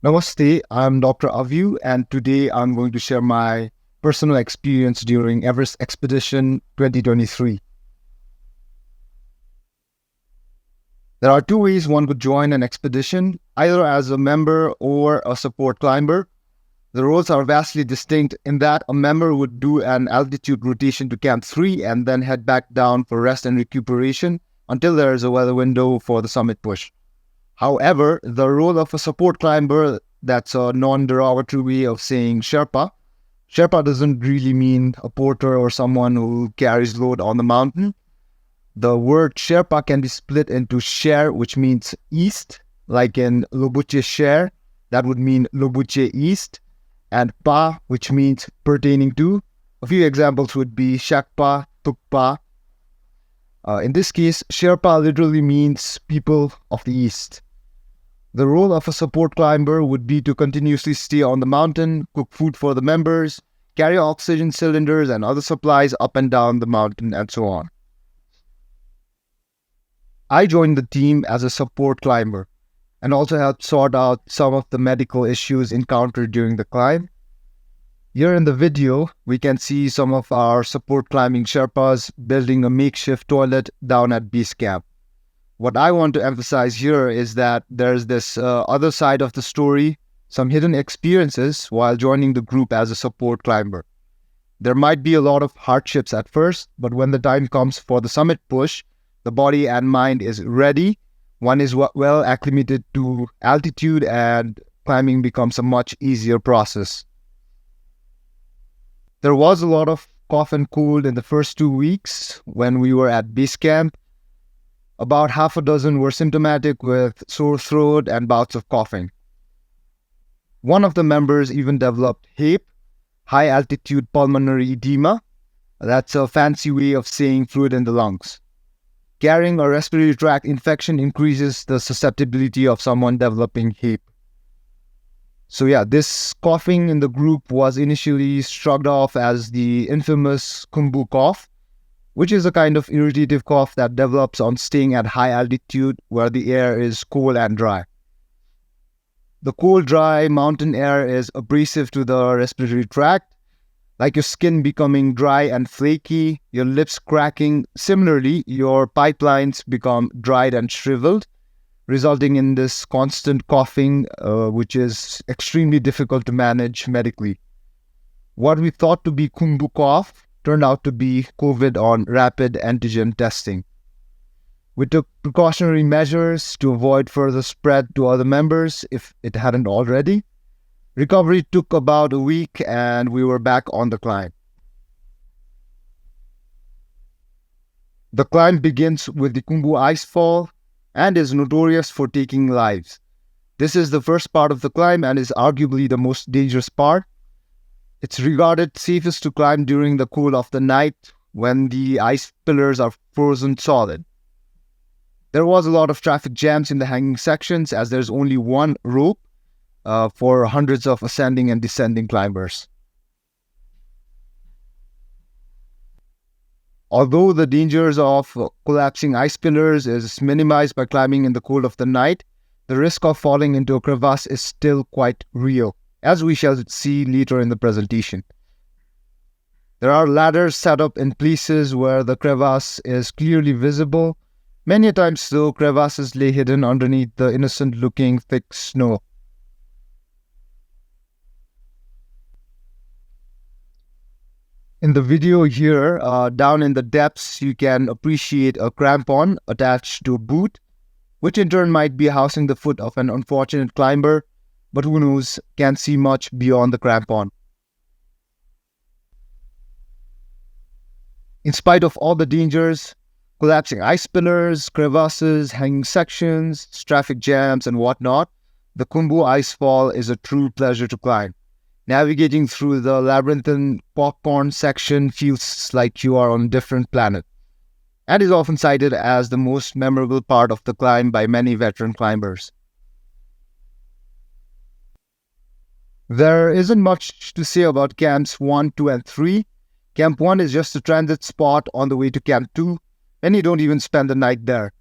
Namaste, I'm Dr. Aviu, and today I'm going to share my personal experience during Everest Expedition 2023. There are two ways one could join an expedition, either as a member or a support climber. The roles are vastly distinct in that a member would do an altitude rotation to Camp 3 and then head back down for rest and recuperation until there is a weather window for the summit push. However, the role of a support climber, that's a non-derogatory way of saying Sherpa. Sherpa doesn't really mean a porter or someone who carries load on the mountain. The word Sherpa can be split into Sher, which means east, like in Lobuche Sher, that would mean Lobuche East, and Pa, which means pertaining to. A few examples would be Shakpa, Tukpa. In this case, Sherpa literally means people of the East. The role of a support climber would be to continuously stay on the mountain, cook food for the members, carry oxygen cylinders and other supplies up and down the mountain, and so on. I joined the team as a support climber and also helped sort out some of the medical issues encountered during the climb. Here in the video, we can see some of our support climbing Sherpas building a makeshift toilet down at base camp. What I want to emphasize here is that there's this other side of the story, some hidden experiences while joining the group as a support climber. There might be a lot of hardships at first, but when the time comes for the summit push, the body and mind is ready. One is well acclimated to altitude and climbing becomes a much easier process. There was a lot of cough and cold in the first 2 weeks when we were at base camp. About half a dozen were symptomatic with sore throat and bouts of coughing. One of the members even developed HAPE, high altitude pulmonary edema. That's a fancy way of saying fluid in the lungs. Carrying a respiratory tract infection increases the susceptibility of someone developing HAPE. So yeah, this coughing in the group was initially shrugged off as the infamous Kumbu cough, which is a kind of irritative cough that develops on staying at high altitude where the air is cold and dry. The cold, dry mountain air is abrasive to the respiratory tract, like your skin becoming dry and flaky, your lips cracking. Similarly, your pipelines become dried and shriveled, resulting in this constant coughing, which is extremely difficult to manage medically. What we thought to be Kumbu cough turned out to be COVID on rapid antigen testing. We took precautionary measures to avoid further spread to other members if it hadn't already. Recovery took about a week and we were back on the climb. The climb begins with the Kumbu icefall and is notorious for taking lives. This is the first part of the climb and is arguably the most dangerous part. It's regarded safest to climb during the cool of the night when the ice pillars are frozen solid. There was a lot of traffic jams in the hanging sections as there's only one rope for hundreds of ascending and descending climbers. Although the dangers of collapsing ice pillars is minimized by climbing in the cold of the night, the risk of falling into a crevasse is still quite real, as we shall see later in the presentation. There are ladders set up in places where the crevasse is clearly visible. Many times though, crevasses lay hidden underneath the innocent-looking thick snow. In the video here, down in the depths, you can appreciate a crampon attached to a boot, which in turn might be housing the foot of an unfortunate climber, but who knows, can't see much beyond the crampon. In spite of all the dangers, collapsing ice pillars, crevasses, hanging sections, traffic jams, and whatnot, the Kumbu icefall is a true pleasure to climb. Navigating through the labyrinthine popcorn section feels like you are on a different planet, and is often cited as the most memorable part of the climb by many veteran climbers. There isn't much to say about Camps 1, 2, and 3. Camp 1 is just a transit spot on the way to Camp 2. Many don't even spend the night there.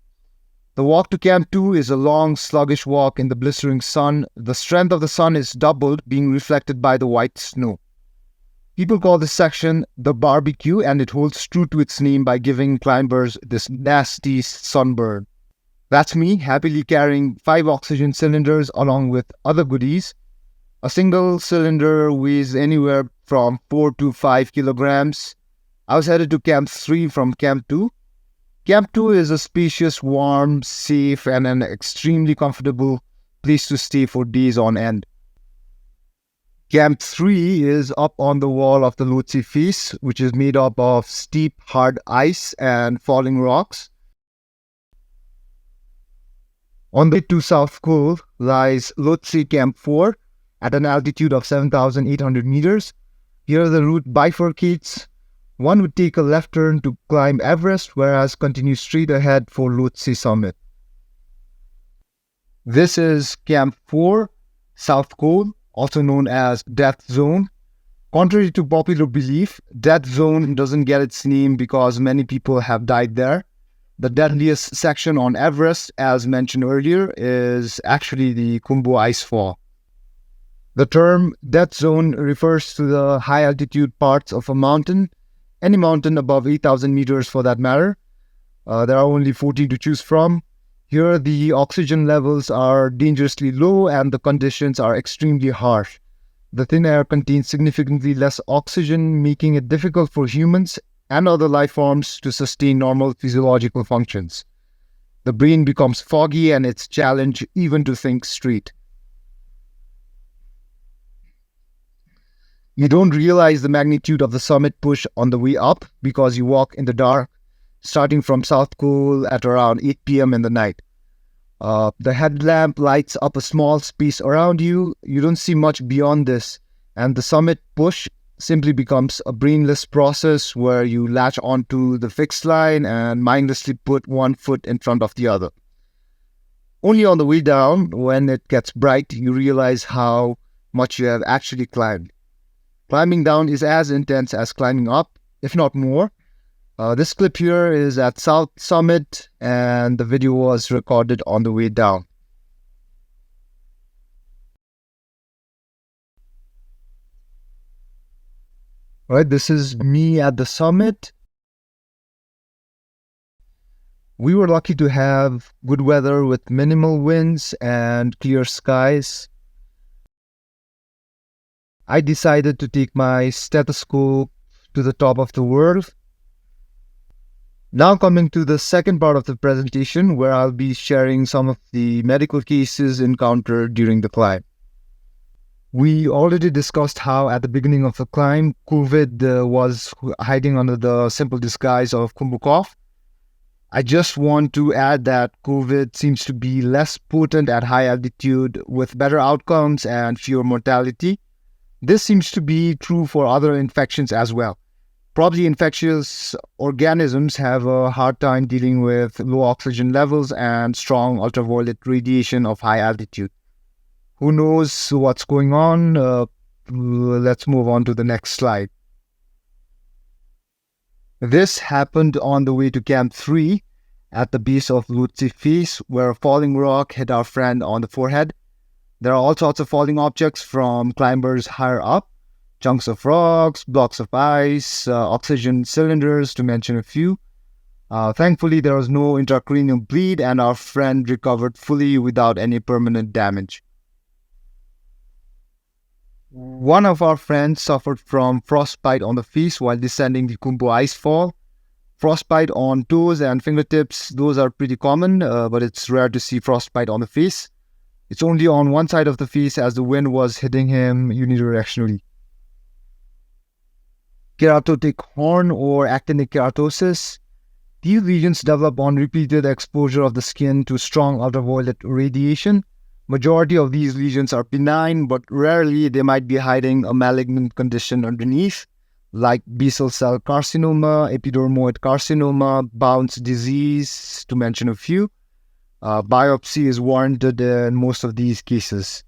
The walk to Camp 2 is a long, sluggish walk in the blistering sun. The strength of the sun is doubled, being reflected by the white snow. People call this section the barbecue, and it holds true to its name by giving climbers this nasty sunburn. That's me, happily carrying 5 oxygen cylinders along with other goodies. A single cylinder weighs anywhere from 4 to 5 kilograms. I was headed to Camp 3 from Camp 2. Camp 2 is a spacious, warm, safe, and an extremely comfortable place to stay for days on end. Camp 3 is up on the wall of the Lhotse face, which is made up of steep, hard ice and falling rocks. On the way to South Col lies Lhotse Camp 4 at an altitude of 7,800 meters. Here the route bifurcates. One would take a left turn to climb Everest, whereas continue straight ahead for Lhotse summit. This is Camp 4, South Col, also known as Death Zone. Contrary to popular belief, Death Zone doesn't get its name because many people have died there. The deadliest section on Everest, as mentioned earlier, is actually the Khumbu Icefall. The term Death Zone refers to the high-altitude parts of a mountain, any mountain above 8,000 meters for that matter. There are only 14 to choose from. Here, the oxygen levels are dangerously low and the conditions are extremely harsh. The thin air contains significantly less oxygen, making it difficult for humans and other life forms to sustain normal physiological functions. The brain becomes foggy and it's challenged even to think straight. You don't realize the magnitude of the summit push on the way up because you walk in the dark, starting from South Col at around 8 p.m. in the night. The headlamp lights up a small space around you. You don't see much beyond this, and the summit push simply becomes a brainless process where you latch onto the fixed line and mindlessly put one foot in front of the other. Only on the way down, when it gets bright, you realize how much you have actually climbed. Climbing down is as intense as climbing up, if not more. This clip here is at South Summit, and the video was recorded on the way down. Right, this is me at the summit. We were lucky to have good weather with minimal winds and clear skies. I decided to take my stethoscope to the top of the world. Now coming to the second part of the presentation, where I'll be sharing some of the medical cases encountered during the climb. We already discussed how at the beginning of the climb, COVID was hiding under the simple disguise of Khumbu cough. I just want to add that COVID seems to be less potent at high altitude with better outcomes and fewer mortality. This seems to be true for other infections as well. Probably infectious organisms have a hard time dealing with low oxygen levels and strong ultraviolet radiation of high altitude. Who knows what's going on? Let's move on to the next slide. This happened on the way to Camp 3 at the base of Lhotse face, where a falling rock hit our friend on the forehead. There are all sorts of falling objects from climbers higher up. Chunks of rocks, blocks of ice, oxygen cylinders, to mention a few. Thankfully, there was no intracranial bleed and our friend recovered fully without any permanent damage. One of our friends suffered from frostbite on the face while descending the Khumbu Icefall. Frostbite on toes and fingertips, those are pretty common, but it's rare to see frostbite on the face. It's only on one side of the face as the wind was hitting him unidirectionally. Keratotic horn or actinic keratosis. These lesions develop on repeated exposure of the skin to strong ultraviolet radiation. Majority of these lesions are benign, but rarely they might be hiding a malignant condition underneath, like basal cell carcinoma, epidermoid carcinoma, Bounce disease, to mention a few. Biopsy is warranted in most of these cases.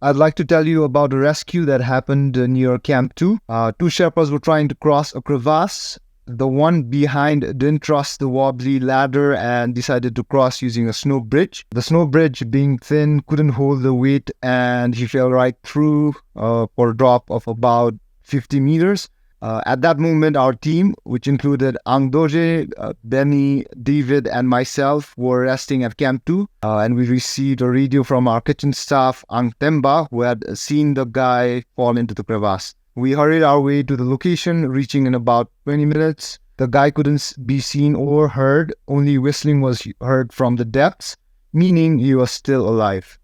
I'd like to tell you about a rescue that happened near Camp 2. Two Sherpas were trying to cross a crevasse. The one behind didn't trust the wobbly ladder and decided to cross using a snow bridge. The snow bridge, being thin, couldn't hold the weight, and he fell right through for a drop of about 50 meters. At that moment, our team, which included Angdoje, Benny, David, and myself, were resting at Camp 2, and we received a radio from our kitchen staff, Ang Temba, who had seen the guy fall into the crevasse. We hurried our way to the location, reaching in about 20 minutes. The guy couldn't be seen or heard, only whistling was heard from the depths, meaning he was still alive.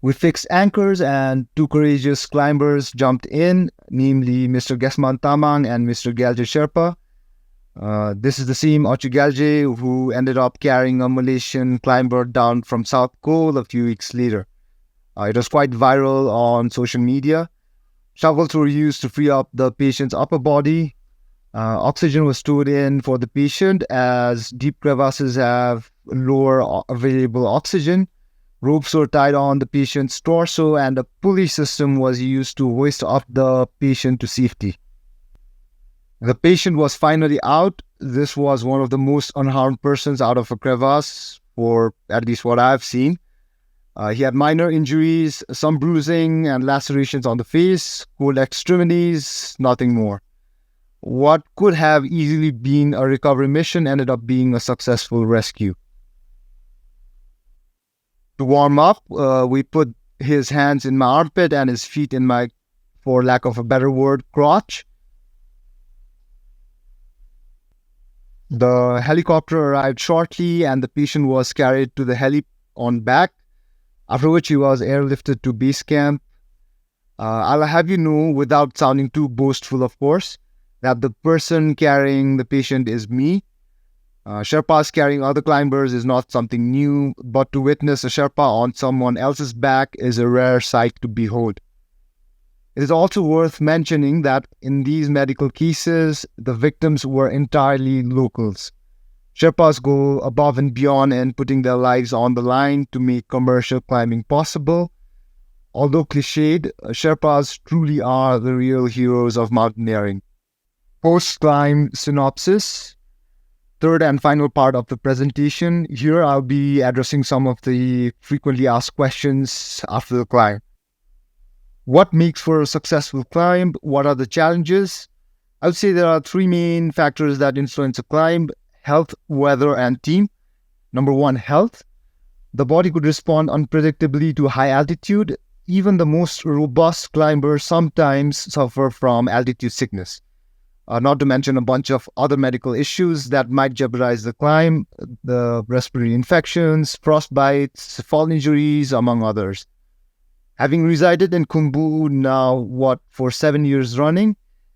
We fixed anchors and two courageous climbers jumped in, namely Mr. Gesman Tamang and Mr. Galje Sherpa. This is the same Ochi Galje who ended up carrying a Malaysian climber down from South Cole a few weeks later. It was quite viral on social media. Shovels were used to free up the patient's upper body. Oxygen was stored in for the patient as deep crevasses have lower available oxygen. Ropes were tied on the patient's torso and a pulley system was used to hoist up the patient to safety. The patient was finally out. This was one of the most unharmed persons out of a crevasse, or at least what I've seen. He had minor injuries, some bruising and lacerations on the face, cold extremities, nothing more. What could have easily been a recovery mission ended up being a successful rescue. To warm up, we put his hands in my armpit and his feet in my, for lack of a better word, crotch. The helicopter arrived shortly and the patient was carried to the heli on back, after which he was airlifted to base camp. I'll have you know, without sounding too boastful of course, that the person carrying the patient is me. Sherpas carrying other climbers is not something new, but to witness a Sherpa on someone else's back is a rare sight to behold. It is also worth mentioning that in these medical cases, the victims were entirely locals. Sherpas go above and beyond in putting their lives on the line to make commercial climbing possible. Although cliched, Sherpas truly are the real heroes of mountaineering. Post-climb synopsis. Third and final part of the presentation. Here I'll be addressing some of the frequently asked questions after the climb. What makes for a successful climb? What are the challenges? I would say there are three main factors that influence a climb: health, weather, and team. Number one, health. The body could respond unpredictably to high altitude. Even the most robust climbers sometimes suffer from altitude sickness. Not to mention a bunch of other medical issues that might jeopardize the climb, the respiratory infections, frostbites, fall injuries, among others. Having resided in Khumbu now, for 7 years running,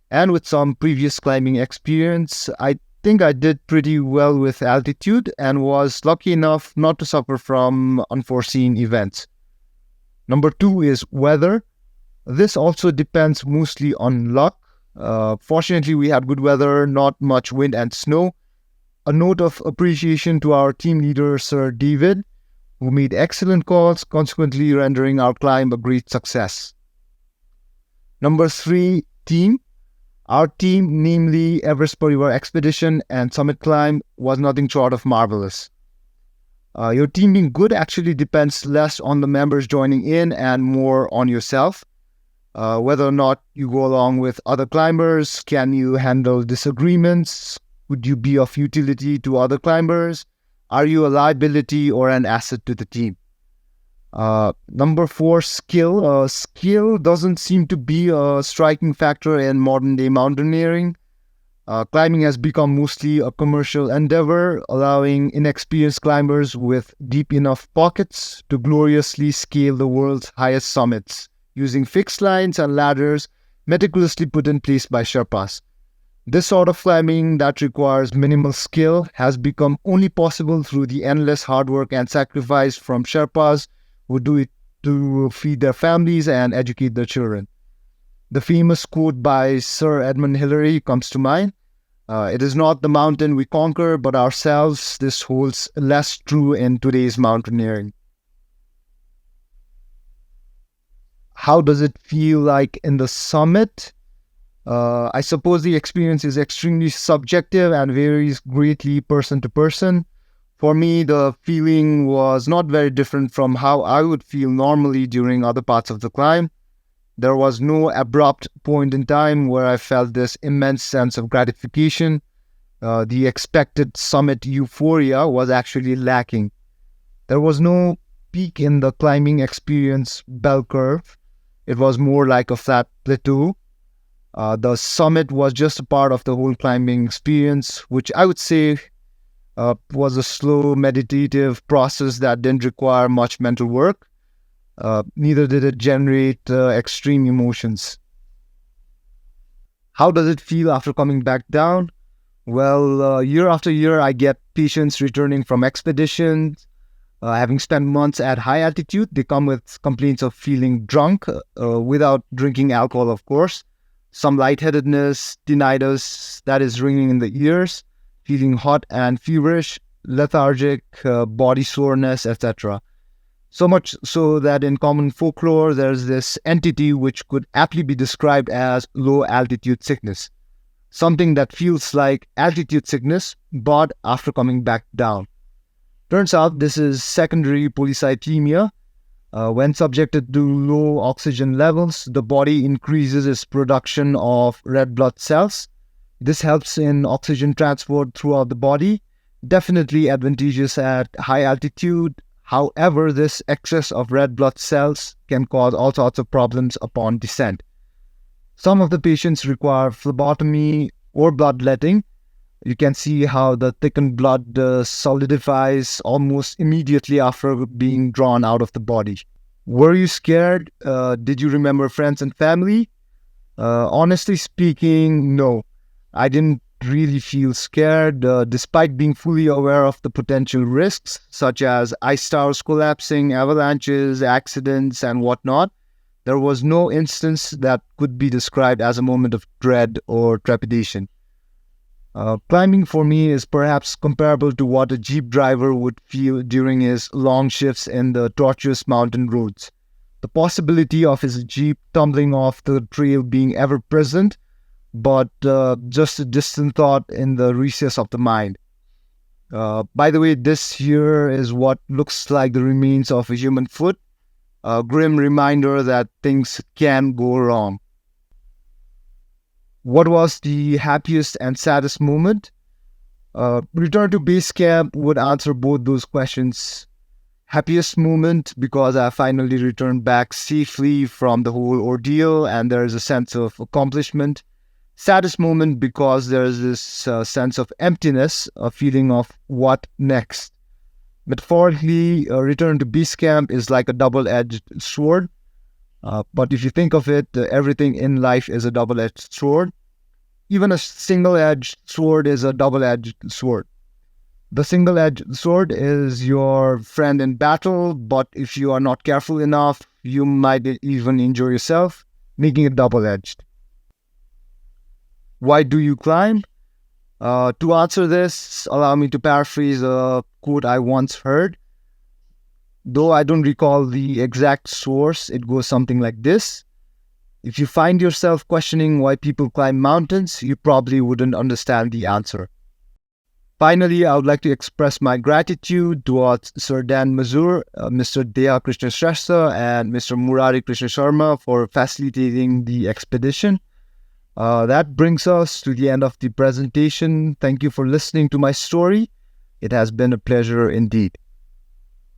and with some previous climbing experience, I think I did pretty well with altitude and was lucky enough not to suffer from unforeseen events. Number two is weather. This also depends mostly on luck. Fortunately, we had good weather, not much wind and snow. A note of appreciation to our team leader, Sir David, who made excellent calls, consequently rendering our climb a great success. Number three, team. Our team, namely Everest Expedition and Summit Climb, was nothing short of marvelous. Your team being good actually depends less on the members joining in and more on yourself. Whether or not you go along with other climbers, can you handle disagreements? Would you be of utility to other climbers? Are you a liability or an asset to the team? Number four, skill. Skill doesn't seem to be a striking factor in modern day mountaineering. Climbing has become mostly a commercial endeavor, allowing inexperienced climbers with deep enough pockets to gloriously scale the world's highest summits, using fixed lines and ladders meticulously put in place by Sherpas. This sort of climbing that requires minimal skill has become only possible through the endless hard work and sacrifice from Sherpas who do it to feed their families and educate their children. The famous quote by Sir Edmund Hillary comes to mind. It is not the mountain we conquer, but ourselves. This holds less true in today's mountaineering. How does it feel like in the summit? I suppose the experience is extremely subjective and varies greatly person to person. For me, the feeling was not very different from how I would feel normally during other parts of the climb. There was no abrupt point in time where I felt this immense sense of gratification. The expected summit euphoria was actually lacking. There was no peak in the climbing experience bell curve. It was more like a flat plateau. The summit was just a part of the whole climbing experience, which I would say was a slow meditative process that didn't require much mental work. Neither did it generate extreme emotions. How does it feel after coming back down? Well, year after year, I get patients returning from expeditions. Having spent months at high altitude, they come with complaints of feeling drunk without drinking alcohol, of course. Some lightheadedness, tinnitus, that is ringing in the ears, feeling hot and feverish, lethargic, body soreness, etc. So much so that in common folklore, there's this entity which could aptly be described as low altitude sickness, something that feels like altitude sickness, but after coming back down. Turns out this is secondary polycythemia. When subjected to low oxygen levels, the body increases its production of red blood cells. This helps in oxygen transport throughout the body, definitely advantageous at high altitude. However, this excess of red blood cells can cause all sorts of problems upon descent. Some of the patients require phlebotomy or bloodletting. You can see how the thickened blood solidifies almost immediately after being drawn out of the body. Were you scared? Did you remember friends and family? Honestly speaking, no. I didn't really feel scared, despite being fully aware of the potential risks, such as ice towers collapsing, avalanches, accidents, and whatnot. There was no instance that could be described as a moment of dread or trepidation. Climbing for me is perhaps comparable to what a Jeep driver would feel during his long shifts in the tortuous mountain roads. The possibility of his Jeep tumbling off the trail being ever present, but just a distant thought in the recess of the mind. By the way, this here is what looks like the remains of a human foot, a grim reminder that things can go wrong. What was the happiest and saddest moment? Return to base camp would answer both those questions. Happiest moment because I finally returned back safely from the whole ordeal and there is a sense of accomplishment. Saddest moment because there is this sense of emptiness, a feeling of what next. Metaphorically, a return to base camp is like a double-edged sword. But if you think of it, everything in life is a double-edged sword. Even a single-edged sword is a double-edged sword. The single-edged sword is your friend in battle, but if you are not careful enough, you might even injure yourself, making it double-edged. Why do you climb? To answer this, allow me to paraphrase a quote I once heard. Though I don't recall the exact source, it goes something like this. If you find yourself questioning why people climb mountains, you probably wouldn't understand the answer. Finally, I would like to express my gratitude towards Sir Dan Mazur, Mr. Dea Krishna Shrestha, and Mr. Murari Krishna Sharma for facilitating the expedition. That brings us to the end of the presentation. Thank you for listening to my story. It has been a pleasure indeed.